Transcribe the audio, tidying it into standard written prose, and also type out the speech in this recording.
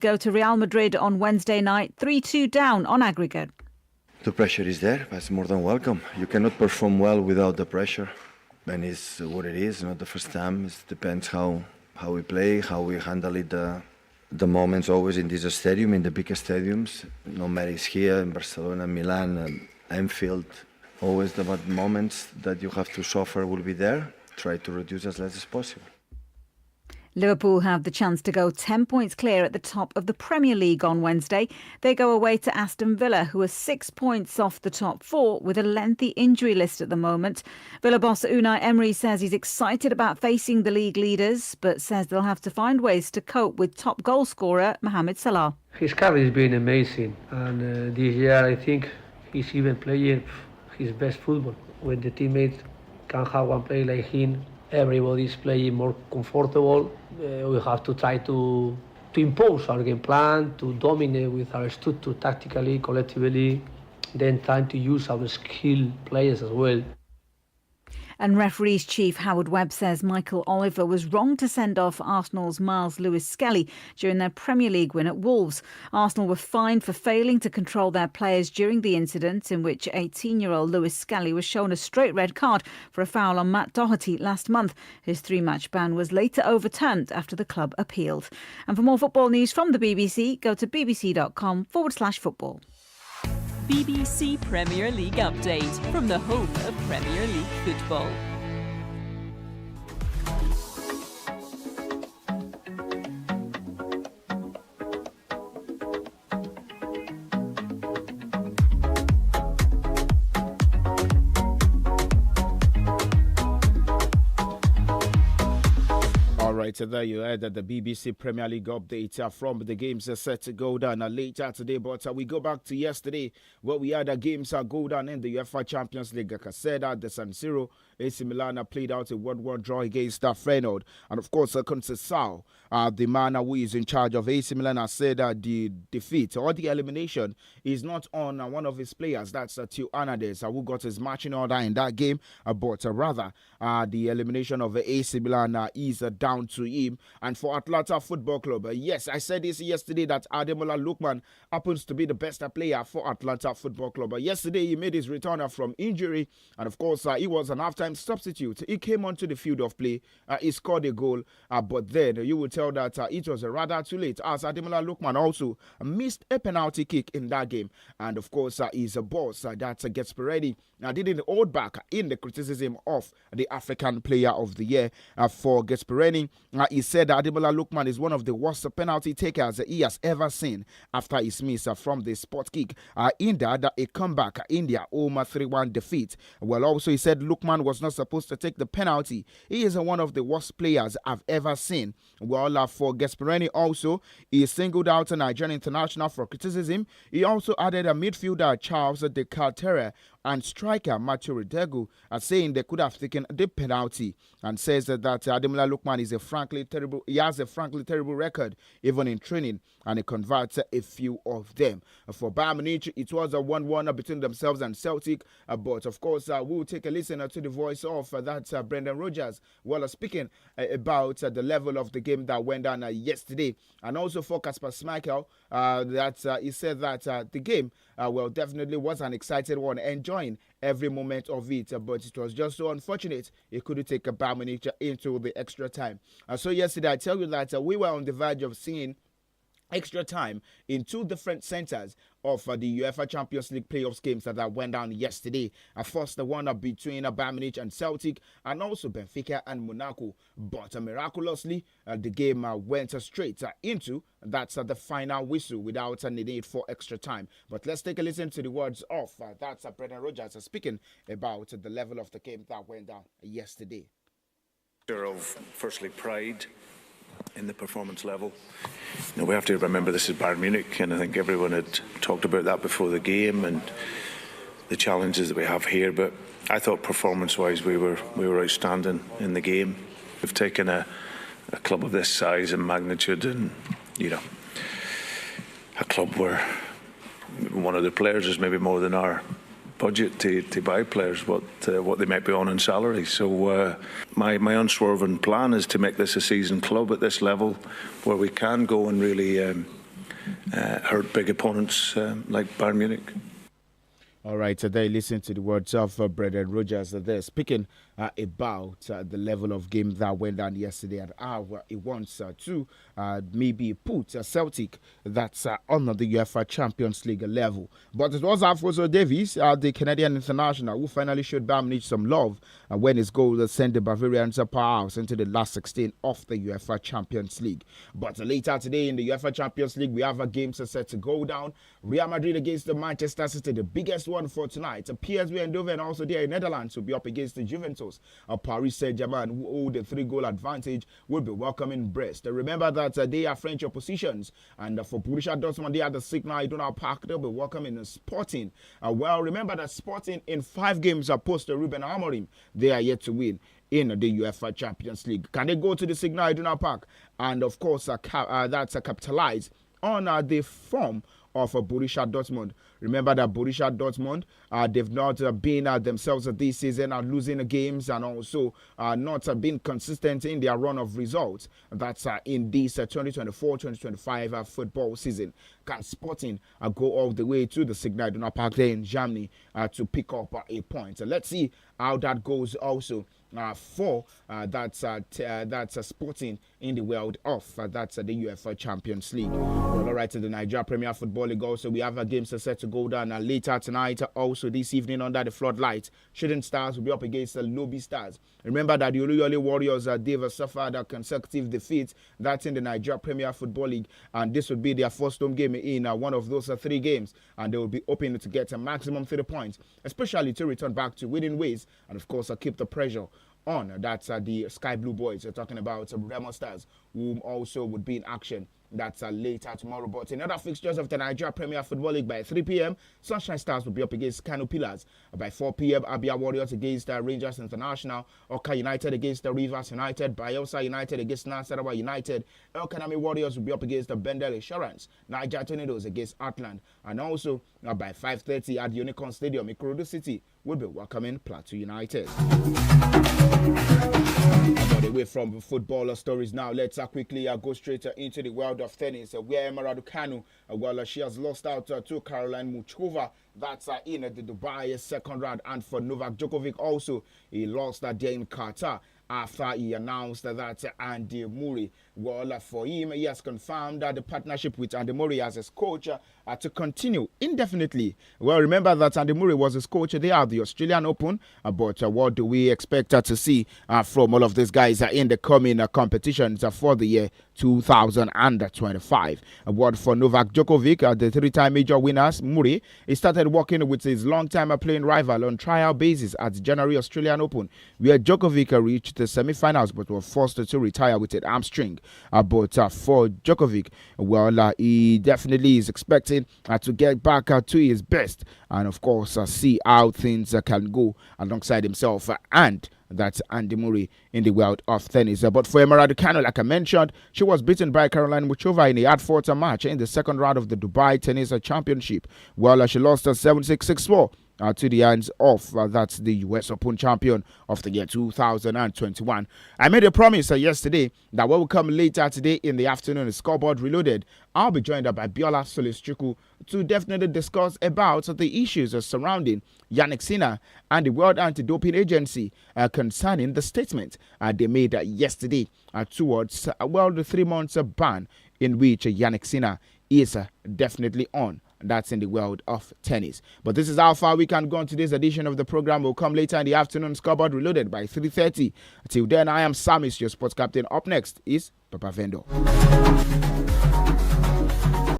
go to Real Madrid on Wednesday night, 3-2 down on aggregate. The pressure is there, but it's more than welcome. You cannot perform well without the pressure. And it's what it is, not the first time. It depends how we play, how we handle it. The moments always in this stadium, in the biggest stadiums, no matter it's here in Barcelona, Milan, and Anfield, always the bad moments that you have to suffer will be there. Try to reduce as less as possible. Liverpool have the chance to go 10 points clear at the top of the Premier League on Wednesday. They go away to Aston Villa, who are 6 points off the top four with a lengthy injury list at the moment. Villa boss Unai Emery says he's excited about facing the league leaders, but says they'll have to find ways to cope with top goal scorer Mohamed Salah. His career has been amazing, and this year I think he's even playing his best football. When the teammates can have one player like him, everybody's playing more comfortable. We have to try to impose our game plan, to dominate with our structure tactically, collectively, then time to use our skilled players as well. And referees chief Howard Webb says Michael Oliver was wrong to send off Arsenal's Miles Lewis-Skelly during their Premier League win at Wolves. Arsenal were fined for failing to control their players during the incident in which 18-year-old Lewis-Skelly was shown a straight red card for a foul on Matt Doherty last month. His 3-match ban was later overturned after the club appealed. And for more football news from the BBC, go to bbc.com/football. BBC Premier League update from the home of Premier League football. Right, so there you heard the BBC Premier League update from the games set to go down later today. But we go back to yesterday where we had the games go down in the UEFA Champions League. Like I said, at the San Siro, AC Milan played out a 1-1 draw against Feyenoord. And of course, Conceição, the man who is in charge of AC Milan, has said that the defeat or the elimination is not on one of his players. That's Theo Hernandez, who got his matching order in that game. But rather, the elimination of AC Milan is down to him. And for Atlanta Football Club, yes, I said this yesterday that Ademola Lookman happens to be the best player for Atlanta Football Club. Yesterday, he made his return from injury. And of course, he was an halftime substitute. He came onto the field of play. He scored a goal. But then you will tell that it was rather too late, as Ademola Lookman also missed a penalty kick in that game. And of course, he's a boss that gets ready. Didn't hold back in the criticism of the African Player of the Year for Gasperini. He said that Ademola Lookman is one of the worst penalty takers he has ever seen after his miss from the spot kick. In that, a comeback in their home 3-1 defeat. Well, also he said Lookman was not supposed to take the penalty. He is one of the worst players I've ever seen. Well, for Gasperini also, he singled out a Nigerian international for criticism. He also added a midfielder Charles De Calterra and striker Matthew Redegu, saying they could have taken the penalty, and says that Ademola Lookman is he has a frankly terrible record even in training, and he converts a few of them. For Bayern Munich, it was a 1-1 between themselves and Celtic, but of course we'll take a listen to the voice of that Brendan Rodgers while speaking about the level of the game that went down yesterday, and also for Kasper Schmeichel, that he said that the game definitely was an exciting one, enjoying every moment of it, but it was just so unfortunate he couldn't take a Bayern Munich into the extra time. So yesterday, I tell you that we were on the verge of seeing extra time in two different centers of the UEFA Champions League playoffs games that went down yesterday. First, the one between Bayern Munich and Celtic, and also Benfica and Monaco. But miraculously, the game went straight into the final whistle without a need for extra time. But let's take a listen to the words of Brendan Rodgers speaking about the level of the game that went down yesterday. Of firstly pride in the performance level. You know, we have to remember this is Bayern Munich, and I think everyone had talked about that before the game and the challenges that we have here. But I thought performance-wise we were outstanding in the game. We've taken a club of this size and magnitude, and a club where one of the players is maybe more than our budget to buy players what they might be on in salary. So my unswerving plan is to make this a seasoned club at this level, where we can go and really hurt big opponents like Bayern Munich. All right, today listen to the words of Brendan Rodgers. They're speaking about the level of game that went down yesterday and how it wants to maybe put Celtic that's on the UEFA Champions League level. But it was Alfonso Davies, the Canadian international, who finally showed Bayern Munich some love when his goal sent the Bavarians powerhouse into the last 16 of the UEFA Champions League. But later today in the UEFA Champions League, we have games set to go down. Real Madrid against the Manchester City, the biggest one for tonight. PSV Eindhoven and also there in Netherlands will be up against the Juventus. Paris Saint-Germain, who hold a 3-goal advantage, will be welcoming Brest. Remember that they are French oppositions, and for Borussia Dortmund, they are the Signal Iduna Park. They'll be welcoming Sporting. Well, remember that Sporting in 5 games post Ruben Amorim, they are yet to win in the UEFA Champions League. Can they go to the Signal Iduna Park and, of course, capitalize on the form of Borussia Dortmund? Remember that Borussia Dortmund, they've not been themselves this season, losing games and also not been consistent in their run of results. That's in this 2024-2025 football season. Can Sporting go all the way to the Signal Iduna Park there in Germany to pick up a point? Let's see how that goes also. For that's Sporting in the world of that's the UEFA Champions League. Well, all right, to the Nigeria Premier Football League also, we have games set to go down later tonight. Also this evening under the floodlights, Shooting Stars will be up against the Lobby Stars. Remember that the Oluyole Warriors they've suffered a consecutive defeat. That's in the Nigeria Premier Football League, and this would be their first home game in one of those 3 games, and they will be hoping to get a maximum 3 points, especially to return back to winning ways and of course keep the pressure on. That's the Sky Blue Boys. We're talking about Remo Stars, who also would be in action. That's later tomorrow. But in other fixtures of the Nigeria Premier Football League, by 3 p.m., Sunshine Stars will be up against Kano Pillars. By 4 p.m., Abia Warriors against Rangers International. Oka United against Rivers United. Bayelsa United against Nasarawa United. El Kanami Warriors will be up against Bendel Insurance. Niger Tornadoes against Atland. And also, by 5:30 at the Unicon Stadium, Ikorodu City will be welcoming Plateau United. About away from football stories now, let's quickly go straight into the world of tennis, where Emma Raducanu, she has lost out to Caroline Muchova. That's in the Dubai second round. And for Novak Djokovic also, he lost there in Qatar after he announced that Andy Murray, well, for him, he has confirmed that the partnership with Andy Murray as his coach to continue indefinitely. Well, remember that Andy Murray was his coach there at the Australian Open, but what do we expect to see from all of these guys in the coming competitions for the year 2025? A word for Novak Djokovic, the 3-time major winners. Murray, he started working with his long-time playing rival on trial basis at the January Australian Open, where Djokovic reached the semi-finals but was forced to retire with an hamstring. But for Djokovic, well, he definitely is expecting to get back to his best and, of course, see how things can go alongside himself and that's Andy Murray in the world of tennis. But for Emma Raducanu, like I mentioned, she was beaten by Caroline Muchova in a hard-fought match in the second round of the Dubai Tennis Championship. Well, she lost 7-6, 6-4. To the hands of that's the US Open champion of the year 2021. I made a promise yesterday that what will come later today in the afternoon, Scoreboard Reloaded, I'll be joined by Biola Solis-Chukwu to definitely discuss about the issues surrounding Yannick Sinner and the World Anti-Doping Agency concerning the statement they made yesterday towards the 3-month ban in which Yannick Sinner is definitely on. That's in the world of tennis. But this is how far we can go on today's edition of the program. Will come later in the afternoon. Scoreboard Reloaded by 3:30. Till then, I am SAMIES, your sports captain. Up next is Papa Vendo.